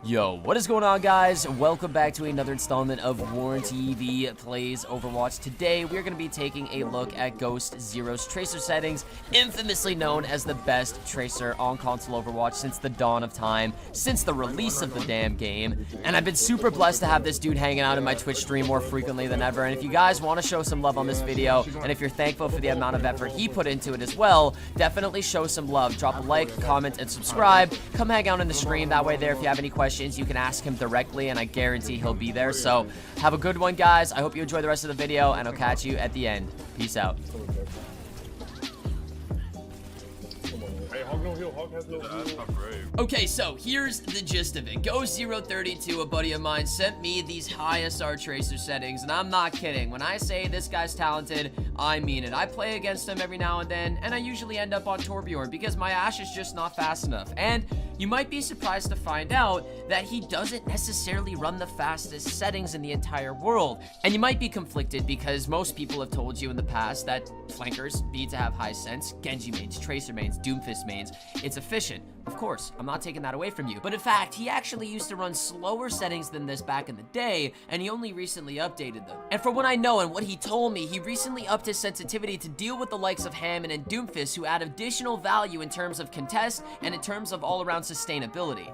Yo, what is going on, guys? Welcome back to another installment of Warren TV Plays Overwatch. Today, we're going to be taking a look at Ghost Zero's tracer settings, infamously known as the best tracer on console Overwatch since the dawn of time, since the release of the damn game. And I've been super blessed to have this dude hanging out in my Twitch stream more frequently than ever. And if you guys want to show some love on this video, and if you're thankful for the amount of effort he put into it as well, definitely show some love. Drop a like, comment, and subscribe. Come hang out in the stream. That way there, if you have any questions, you can ask him directly, and I guarantee he'll be there. So have a good one, guys. I hope you enjoy the rest of the video, and I'll catch you at the end. Peace out. Okay, so here's the gist of it. Ghost032, a buddy of mine, sent me these high SR tracer settings, and I'm not kidding. When I say this guy's talented, I mean it. I play against him every now and then, and I usually end up on Torbjorn because my Ashe is just not fast enough. And you might be surprised to find out that he doesn't necessarily run the fastest settings in the entire world. And you might be conflicted because most people have told you in the past that flankers need to have high sense, Genji mains, tracer mains, Doomfist mains. It's efficient. Of course, I'm not taking that away from you. But in fact, he actually used to run slower settings than this back in the day, and he only recently updated them. And from what I know and what he told me, he recently upped his sensitivity to deal with the likes of Hammond and Doomfist, who add additional value in terms of contest and in terms of all-around sustainability.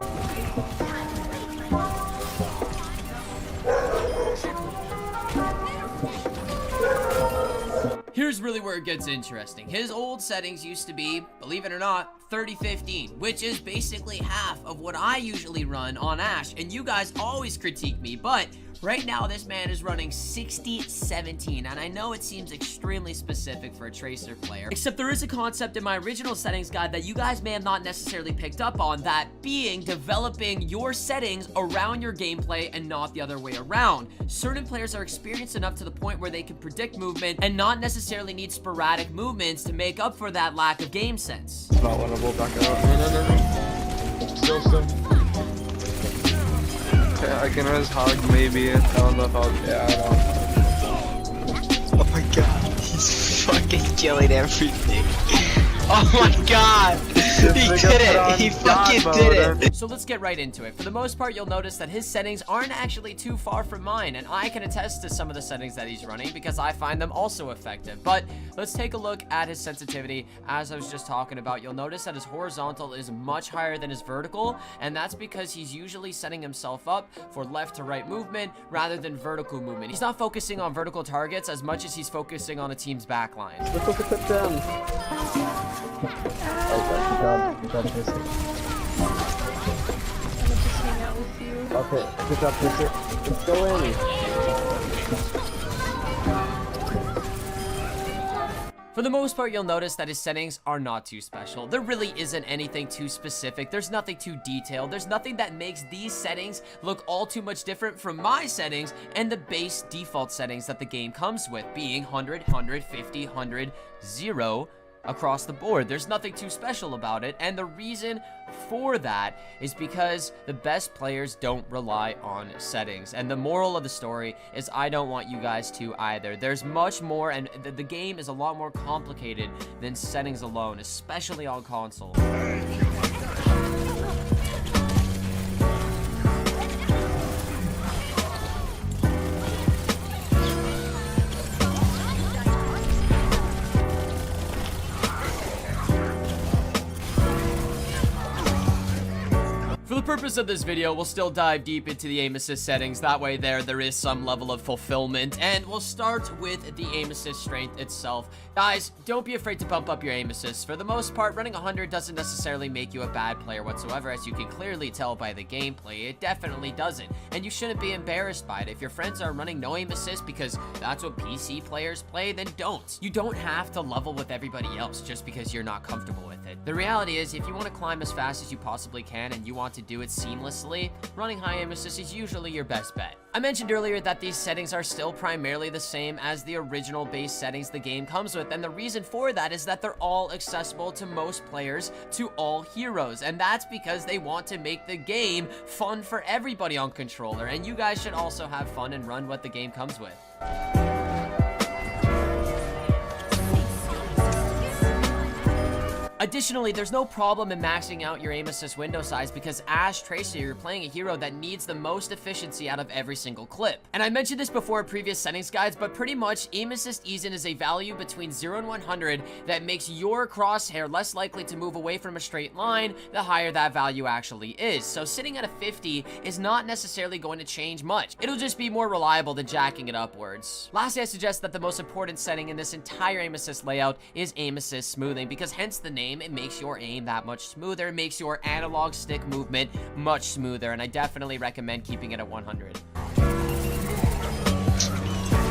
Here's really where it gets interesting. His old settings used to be, believe it or not, 30-15, which is basically half of what I usually run on Ashe. And you guys always critique me, but right now this man is running 60-17, and I know it seems extremely specific for a tracer player, except there is a concept in my original settings guide that you guys may have not necessarily picked up on, that being developing your settings around your gameplay and not the other way around. Certain players are experienced enough to the point where they can predict movement and not necessarily need sporadic movements to make up for that lack of game sense. It's not winnable, back up. No. Still. Okay, I can res hog maybe. I don't know if I'll. Yeah, I know. Oh my god, he's fucking killing everything. Oh my god, he did it. He fucking did it. So let's get right into it. For the most part, you'll notice that his settings aren't actually too far from mine, and I can attest to some of the settings that he's running because I find them also effective. But let's take a look at his sensitivity. As I was just talking about, you'll notice that his horizontal is much higher than his vertical, and that's because he's usually setting himself up for left to right movement rather than vertical movement. He's not focusing on vertical targets as much as he's focusing on the team's backline. Let's look at them. Good job, Tracer. Okay, good job, Tracer. Let's go in. For the most part, you'll notice that his settings are not too special. There really isn't anything too specific. There's nothing too detailed. There's nothing that makes these settings look all too much different from my settings and the base default settings that the game comes with, being 100, 150, 100, 0, across the board. There's nothing too special about it, and the reason for that is because the best players don't rely on settings, and the moral of the story is I don't want you guys to either. There's much more, and the game is a lot more complicated than settings alone, especially on console. For the purpose of this video, we'll still dive deep into the aim assist settings. That way there is some level of fulfillment, and we'll start with the aim assist strength itself. Guys, don't be afraid to bump up your aim assist. For the most part, running 100 doesn't necessarily make you a bad player whatsoever, as you can clearly tell by the gameplay. It definitely doesn't, and you shouldn't be embarrassed by it. If your friends are running no aim assist because that's what PC players play, then don't. You don't have to level with everybody else just because you're not comfortable with it. The reality is, if you want to climb as fast as you possibly can and you want to do it seamlessly, running high aim assist is usually your best bet. I mentioned earlier that these settings are still primarily the same as the original base settings the game comes with, and the reason for that is that they're all accessible to most players, to all heroes, and that's because they want to make the game fun for everybody on controller, and you guys should also have fun and run what the game comes with. Additionally, there's no problem in maxing out your aim assist window size because as Tracer, you're playing a hero that needs the most efficiency out of every single clip. And I mentioned this before in previous settings guides, but pretty much aim assist ease in is a value between 0 and 100 that makes your crosshair less likely to move away from a straight line the higher that value actually is. So sitting at a 50 is not necessarily going to change much. It'll just be more reliable than jacking it upwards. Lastly, I suggest that the most important setting in this entire aim assist layout is aim assist smoothing, because hence the name, it makes your aim that much smoother. It makes your analog stick movement much smoother, and I definitely recommend keeping it at 100.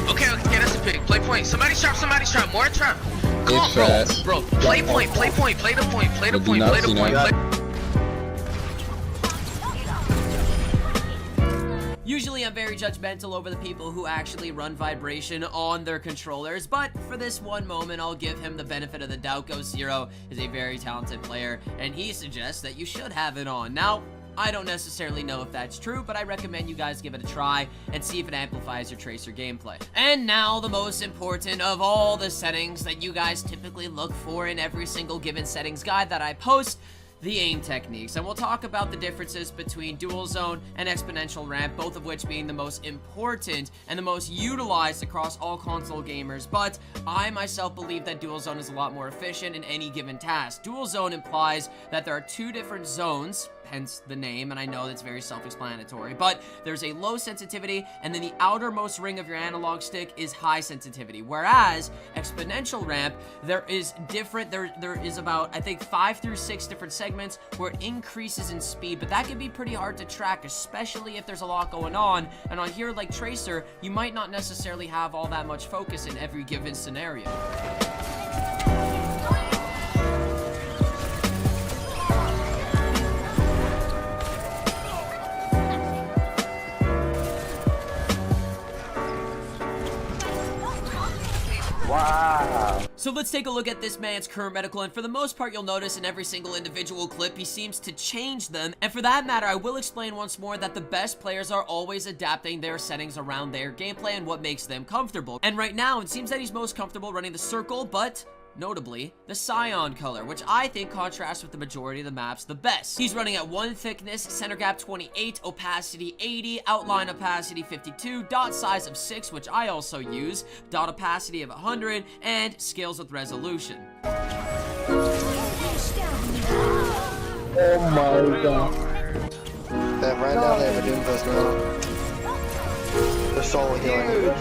Okay, that's a pick. Play point. Somebody trap, more trap. Come on, bro. Play point, play the point, play the point, play the point. Usually I'm very judgmental over the people who actually run vibration on their controllers, but for this one moment, I'll give him the benefit of the doubt. Go0 is a very talented player, and he suggests that you should have it on. Now, I don't necessarily know if that's true, but I recommend you guys give it a try and see if it amplifies your Tracer gameplay. And now, the most important of all the settings that you guys typically look for in every single given settings guide that I post, the aim techniques. And we'll talk about the differences between dual zone and exponential ramp, both of which being the most important and the most utilized across all console gamers. But I myself believe that dual zone is a lot more efficient in any given task. Dual zone implies that there are two different zones, hence the name, and I know that's very self-explanatory, but there's a low sensitivity, and then the outermost ring of your analog stick is high sensitivity. Whereas exponential ramp, there is about, I think, 5 through 6 different segments where it increases in speed, but that can be pretty hard to track, especially if there's a lot going on. And on here like Tracer, you might not necessarily have all that much focus in every given scenario. Wow. So let's take a look at this man's current medical, and for the most part, you'll notice in every single individual clip, he seems to change them. And for that matter, I will explain once more that the best players are always adapting their settings around their gameplay and what makes them comfortable. And right now, it seems that he's most comfortable running the circle, but notably the cyan color, which I think contrasts with the majority of the maps the best. He's running at 1 thickness, center gap 28, opacity 80, outline opacity 52, dot size of 6, which I also use, dot opacity of 100, and scales with resolution. Oh my god. That right now they have a Doom Fist now. They're solo healing.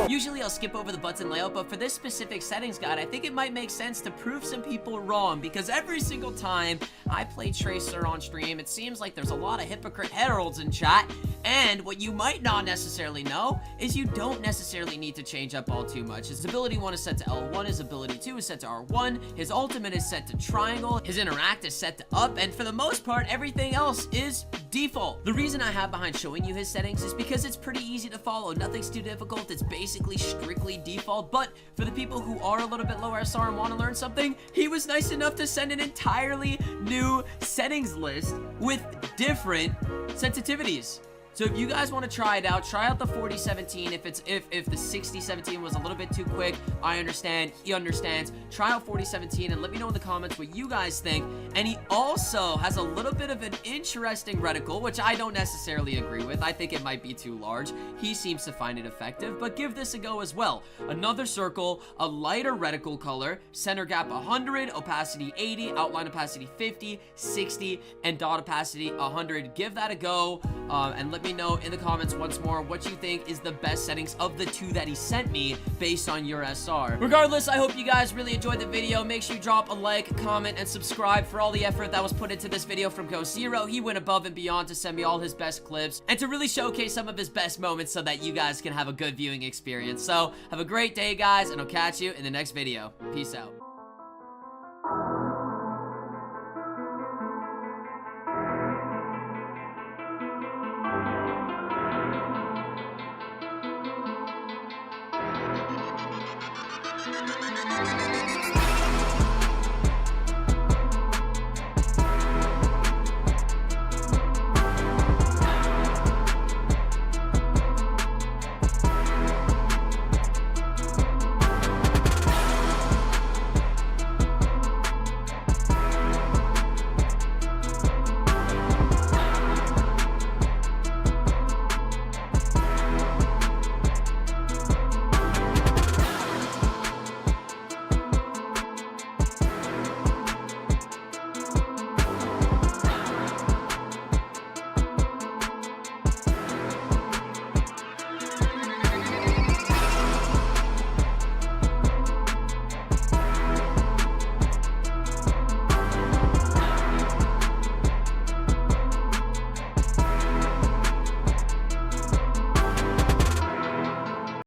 Usually I'll skip over the button layout, but for this specific settings guide, I think it might make sense to prove some people wrong, because every single time I play Tracer on stream, it seems like there's a lot of hypocrite heralds in chat, and what you might not necessarily know is you don't necessarily need to change up all too much. His ability 1 is set to L1, his ability 2 is set to R1, his ultimate is set to triangle, his interact is set to up, and for the most part, everything else is default. The reason I have behind showing you his settings is because it's pretty easy to follow. Nothing's too difficult. It's basically strictly default, but for the people who are a little bit low SR and want to learn something, he was nice enough to send an entirely new settings list with different sensitivities. So if you guys want to try it out, try out the 4017. If the 6017 was a little bit too quick, I understand. He understands. Try out 4017 and let me know in the comments what you guys think. And he also has a little bit of an interesting reticle, which I don't necessarily agree with. I think it might be too large. He seems to find it effective, but give this a go as well. Another circle, a lighter reticle color, center gap 100, opacity 80, outline opacity 50, 60, and dot opacity 100. Give that a go, and let me know in the comments once more what you think is the best settings of the two that he sent me based on your SR. Regardless, I hope you guys really enjoyed the video. Make sure you drop a like, comment, and subscribe for all the effort that was put into this video from Go0. He went above and beyond to send me all his best clips and to really showcase some of his best moments so that you guys can have a good viewing experience. So have a great day, guys, and I'll catch you in the next video. Peace out.